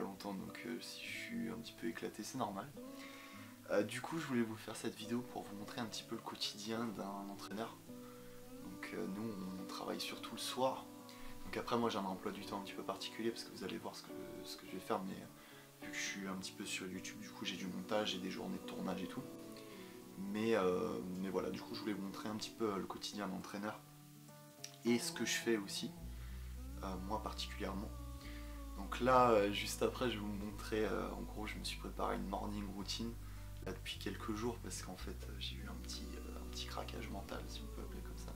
longtemps, donc si je suis un petit peu éclaté, c'est normal. Du coup, je voulais vous faire cette vidéo pour vous montrer un petit peu le quotidien d'un entraîneur. Donc nous, on travaille surtout le soir. Donc après, moi j'ai un emploi du temps un petit peu particulier parce que vous allez voir ce que je vais faire, mais vu que je suis un petit peu sur YouTube, du coup j'ai du montage, j'ai des journées de tournage et tout. Mais voilà, du coup je voulais vous montrer un petit peu le quotidien d'entraîneur et ce que je fais aussi, moi particulièrement. Donc là, juste après, je vais vous montrer, en gros, je me suis préparé une morning routine là depuis quelques jours parce qu'en fait j'ai eu un petit craquage mental, si on peut appeler comme ça.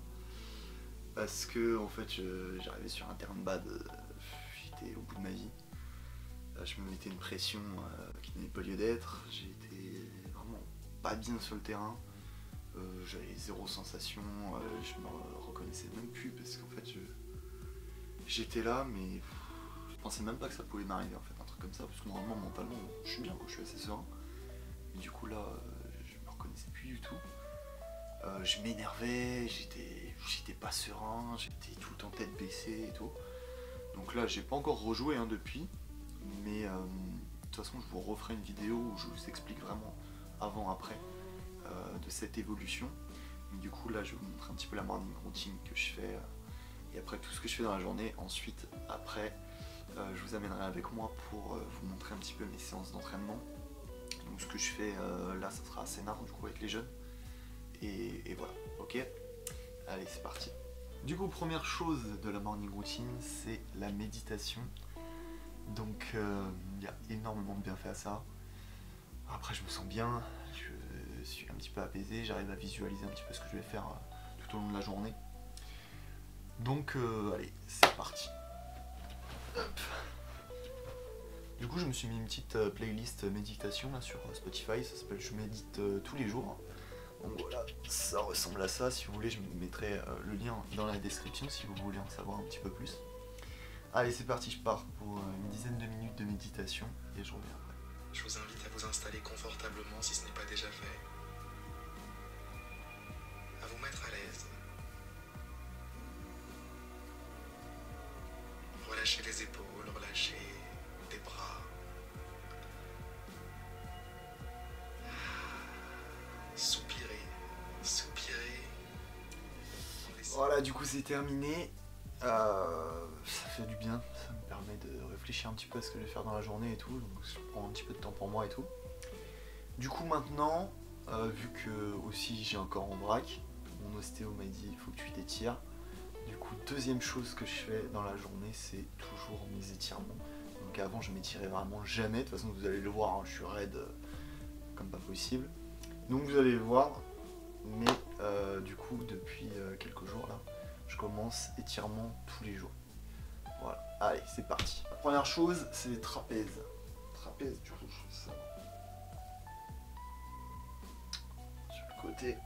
Parce que en fait j'arrivais sur un terrain de bad, j'étais au bout de ma vie. Je me mettais une pression qui n'avait pas lieu d'être, j'étais vraiment pas bien sur le terrain. J'avais zéro sensation, je me reconnaissais même plus parce qu'en fait j'étais là mais je pensais même pas que ça pouvait m'arriver en fait, un truc comme ça, parce que normalement mentalement je suis bien, je suis assez serein. Mais du coup là je me reconnaissais plus du tout. Je m'énervais, j'étais pas serein, j'étais tout le temps tête baissée et tout. Donc là j'ai pas encore rejoué hein, depuis, mais de toute façon je vous referai une vidéo où je vous explique vraiment avant après de cette évolution. Mais du coup là je vais vous montrer un petit peu la morning routine que je fais et après tout ce que je fais dans la journée. Ensuite après je vous amènerai avec moi pour vous montrer un petit peu mes séances d'entraînement. Donc ce que je fais là ça sera à Sénart du coup avec les jeunes. Et voilà, ok. Allez c'est parti. Du coup première chose de la morning routine c'est la méditation. Donc il y a énormément de bienfaits à ça. Après je me sens bien, je suis un petit peu apaisé, j'arrive à visualiser un petit peu ce que je vais faire tout au long de la journée. Donc allez, c'est parti. Hop. Du coup je me suis mis une petite playlist méditation là sur Spotify, ça s'appelle Je médite tous les jours. Donc voilà, ça ressemble à ça, si vous voulez je mettrai le lien dans la description si vous voulez en savoir un petit peu plus. Allez c'est parti, je pars pour une dizaine de minutes de méditation et je reviens après. Je vous invite à vous installer confortablement si ce n'est pas déjà fait. À vous mettre à l'aise. Relâchez les épaules, relâchez les bras. Soupirez, soupirez. Voilà, du coup c'est terminé. Ça fait du bien, ça me permet de réfléchir un petit peu à ce que je vais faire dans la journée et tout, donc je prends un petit peu de temps pour moi et tout. Du coup maintenant, vu que aussi j'ai encore en vrac, mon ostéo m'a dit il faut que tu t'étires. Du coup deuxième chose que je fais dans la journée c'est toujours mes étirements. Donc avant je m'étirais vraiment jamais, de toute façon vous allez le voir, hein, je suis raide comme pas possible. Donc vous allez le voir, mais du coup depuis quelques jours là, je commence étirement tous les jours. Voilà, allez c'est parti. La première chose c'est les trapèzes. Trapèze, du coup je fais ça. Sur le côté.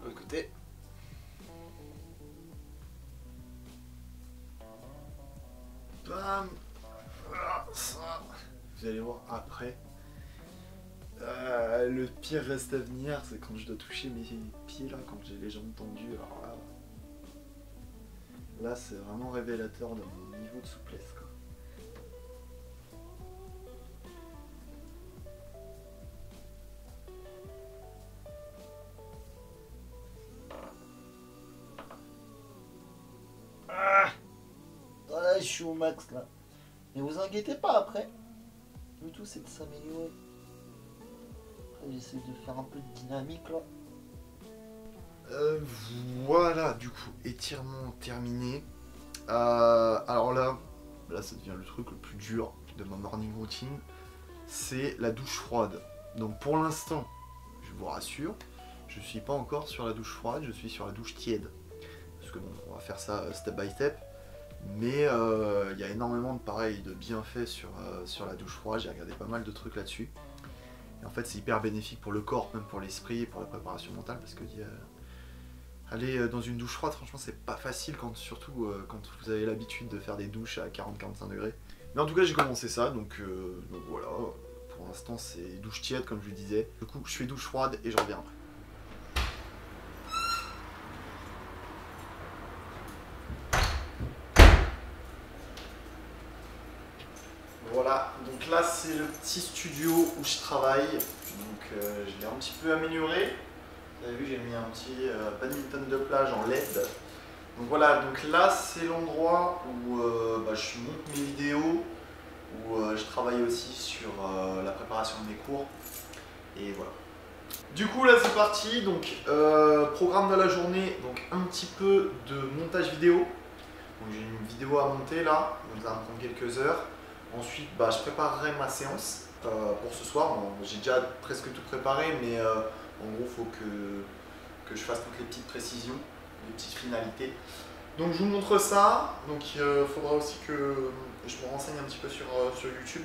L'autre côté. Bam. Voilà, ça. Vous allez voir après. Le pire reste à venir, c'est quand je dois toucher mes pieds là, quand j'ai les jambes tendues. Alors là c'est vraiment révélateur de mon niveau de souplesse quoi. Voilà, je suis au max là. Mais vous inquiétez pas après. Le tout c'est de s'améliorer. J'essaie de faire un peu de dynamique là. Voilà, du coup, étirement terminé. Alors là ça devient le truc le plus dur de ma morning routine. C'est la douche froide. Donc pour l'instant, je vous rassure, je suis pas encore sur la douche froide, je suis sur la douche tiède. Parce que bon, on va faire ça step by step. Mais il y a énormément de bienfaits sur la douche froide, j'ai regardé pas mal de trucs là-dessus. Et en fait c'est hyper bénéfique pour le corps, même pour l'esprit et pour la préparation mentale, parce que aller dans une douche froide, franchement c'est pas facile, surtout quand vous avez l'habitude de faire des douches à 40-45 degrés. Mais en tout cas j'ai commencé ça, donc voilà, pour l'instant c'est douche tiède comme je le disais. Du coup je fais douche froide et je reviens après. Voilà, donc là c'est le petit studio où je travaille. Donc je l'ai un petit peu amélioré. Vous avez vu, j'ai mis un petit badminton de plage en LED. Donc voilà, donc là c'est l'endroit où je monte mes vidéos, où je travaille aussi sur la préparation de mes cours. Et voilà. Du coup là c'est parti, donc programme de la journée, donc un petit peu de montage vidéo. Donc j'ai une vidéo à monter là, donc ça va me prendre quelques heures. Ensuite je préparerai ma séance pour ce soir. Bon, j'ai déjà presque tout préparé, mais en gros il faut que je fasse toutes les petites précisions, les petites finalités. Donc je vous montre ça, donc il faudra aussi que je me renseigne un petit peu sur YouTube.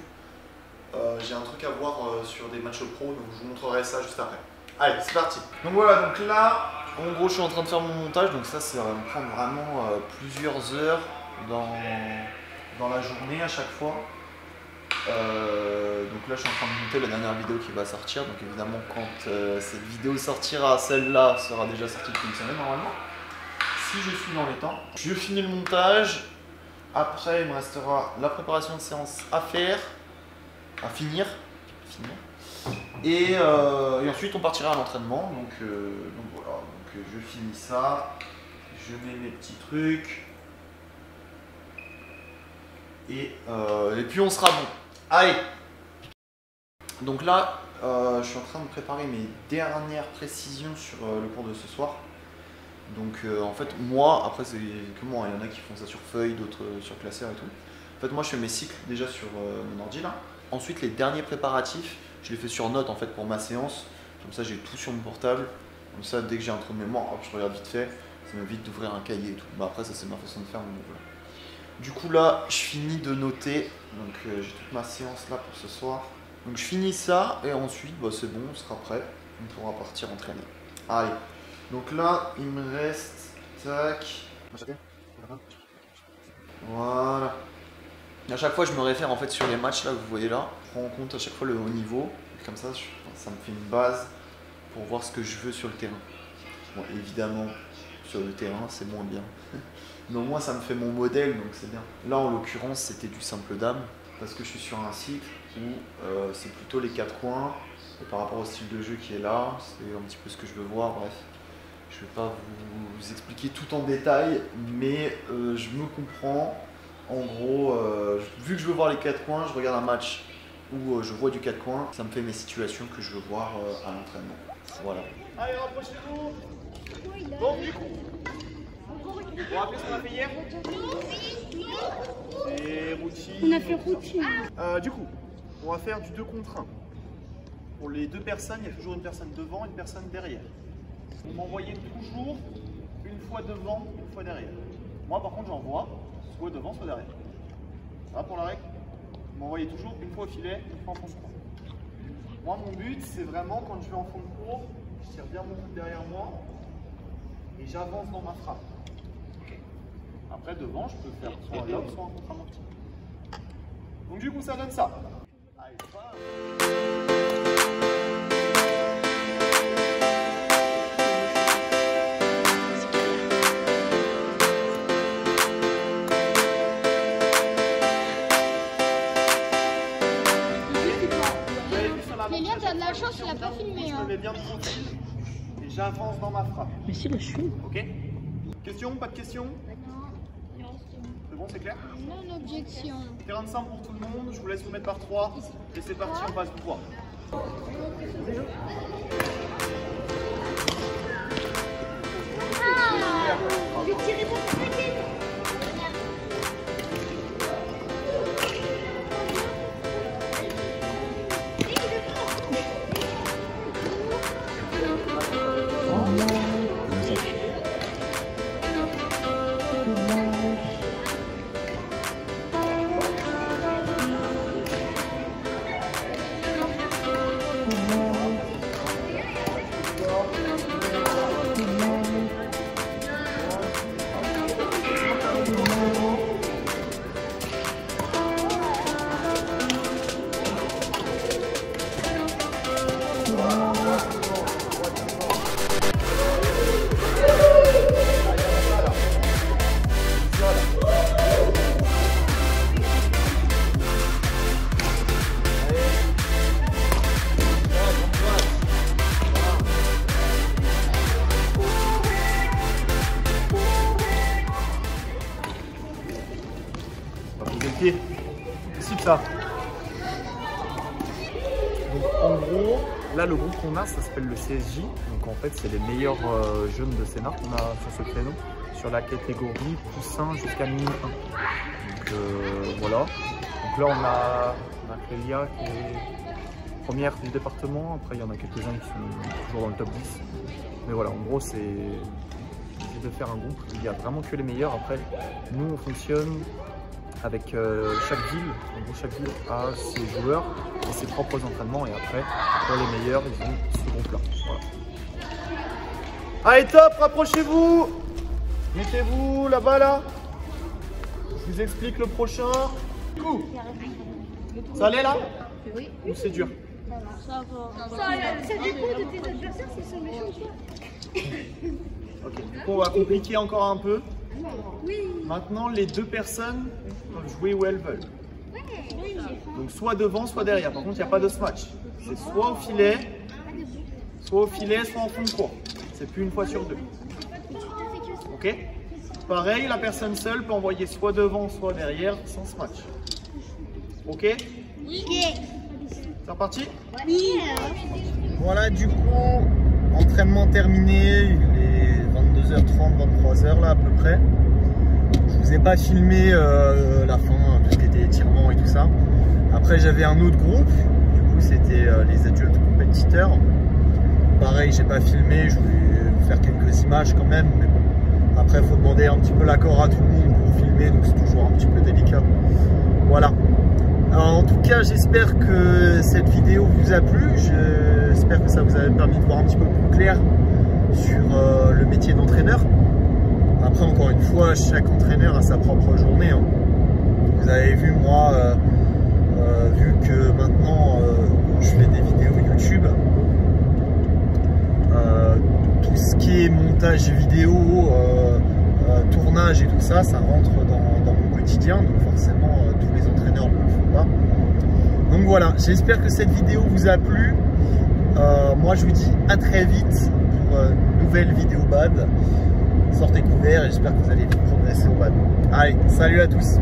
J'ai un truc à voir sur des matchs pro, donc je vous montrerai ça juste après. Allez, c'est parti. Donc voilà, donc là, en gros, je suis en train de faire mon montage, donc ça va me prendre vraiment plusieurs heures dans la journée à chaque fois. Donc là, je suis en train de monter la dernière vidéo qui va sortir, donc évidemment, quand cette vidéo sortira, celle-là sera déjà sortie depuis une semaine normalement. Si je suis dans les temps, je finis le montage. Après, il me restera la préparation de séance à faire, à finir. Et ensuite on partira à l'entraînement, donc voilà, donc je finis ça, je mets mes petits trucs et puis on sera bon. Allez, donc là je suis en train de préparer mes dernières précisions sur le cours de ce soir. Donc en fait moi, après c'est que moi, il y en a qui font ça sur feuille, d'autres sur classeur et tout. En fait moi je fais mes cycles déjà sur mon ordi là. Ensuite les derniers préparatifs, je les fais sur note en fait pour ma séance. Comme ça j'ai tout sur mon portable. Comme ça dès que j'ai un trou de mémoire, hop, je regarde vite fait. Ça m'évite d'ouvrir un cahier et tout. Après ça c'est ma façon de faire, mais voilà. Du coup là je finis de noter. Donc j'ai toute ma séance là pour ce soir. Donc je finis ça et ensuite c'est bon, on sera prêt. On pourra partir entraîner. Allez. Donc là il me reste. Tac. Voilà. À chaque fois je me réfère en fait sur les matchs là que vous voyez là, je prends en compte à chaque fois le haut niveau, et comme ça ça me fait une base pour voir ce que je veux sur le terrain. Bon évidemment sur le terrain c'est moins bien, mais au moins ça me fait mon modèle donc c'est bien. Là en l'occurrence c'était du simple dame, parce que je suis sur un cycle où c'est plutôt les 4 coins, et par rapport au style de jeu qui est là, c'est un petit peu ce que je veux voir, bref. Je ne vais pas vous expliquer tout en détail, mais je me comprends. En gros, vu que je veux voir les 4 coins, je regarde un match où je vois du 4 coins, ça me fait mes situations que je veux voir à l'entraînement. Voilà. Allez, rapprochez-vous. Bon, du coup, vous vous rappelez ce qu'on a fait hier? C'est routine. On a fait routine. Du coup, on va faire du 2 contre 1. Pour les 2 personnes, il y a toujours une personne devant et une personne derrière. Vous m'envoyez toujours une fois devant, une fois derrière. Moi, par contre, j'envoie soit devant, soit derrière. Ça va pour la règle? Vous m'envoyez toujours une fois au filet, une fois en fond de cours. Moi, mon but, c'est vraiment quand je vais en fond de cours, je tire bien mon coude derrière moi et j'avance dans ma frappe. Après, devant, je peux faire soit un lob, soit un contre-amorti. Donc, du coup, ça donne ça. Allez, c'est pas Lélia, t'as de la chance, il a pas filmé. Je me mets bien de profil et j'avance dans ma frappe. Mais si, là, je filme. Ok? Question? Pas de question? Non, C'est bon, c'est clair? non objection. Terrain de simple pour tout le monde, je vous laisse vous mettre par 3. Et c'est parti, on passe vous voir. Je vais tirer mon paquet. On va poser le pied. Ici que ça. Donc en gros, là le groupe qu'on a, ça s'appelle le CSJ. Donc en fait, c'est les meilleurs jeunes de Sénart qu'on a sur ce créneau, sur la catégorie poussin jusqu'à mini 1. Donc voilà. Donc là, on a Clélia qui est première du département. Après, il y en a quelques-uns qui sont toujours dans le top 10. Mais voilà, en gros, c'est de faire un groupe. Il n'y a vraiment que les meilleurs. Après, nous, on fonctionne avec chaque ville. En gros, chaque ville a ses joueurs et ses propres entraînements. Et après, pour les meilleurs, ils ont ce groupe-là. Voilà. Allez, top, rapprochez-vous. Mettez-vous là-bas, là. Je vous explique le prochain. Coup. Ça allait, là? Oui. Ou c'est dur? Ça dépend de tes adversaires s'ils sont méchants ou pas. Ok, du coup, on va compliquer encore un peu. Oui. Maintenant, les deux personnes peuvent jouer où elles veulent. Donc, soit devant, soit derrière. Par contre, il n'y a pas de smash. C'est soit au filet, soit en fond de court. C'est plus une fois sur deux. Ok? Pareil, la personne seule peut envoyer soit devant, soit derrière, sans smash. Ok? C'est reparti? Oui. Voilà, du coup, entraînement terminé, il est 22h30, 23h là à peu près. Je vous ai pas filmé la fin, tout ce qui était étirement et tout ça. Après, j'avais un autre groupe, du coup, c'était les adultes compétiteurs. Pareil, j'ai pas filmé, je voulais vous faire quelques images quand même, mais bon. Après, il faut demander un petit peu l'accord à tout le monde pour filmer, donc c'est toujours un petit peu délicat. Voilà. Alors, en tout cas, j'espère que cette vidéo vous a plu. J'espère que ça vous a permis de voir un petit peu plus clair sur le métier d'entraîneur. Après, encore une fois, chaque entraîneur a sa propre journée. Hein. Vous avez vu, moi, vu que maintenant je fais des vidéos YouTube, tout ce qui est montage vidéo, tournage et tout ça, ça rentre dans mon quotidien. Donc forcément, tous les entraîneurs ne le font pas. Donc voilà, j'espère que cette vidéo vous a plu. Moi, je vous dis à très vite pour une nouvelle vidéo bad. Sortez couverts et j'espère que vous allez vite progresser au bad. Allez, salut à tous!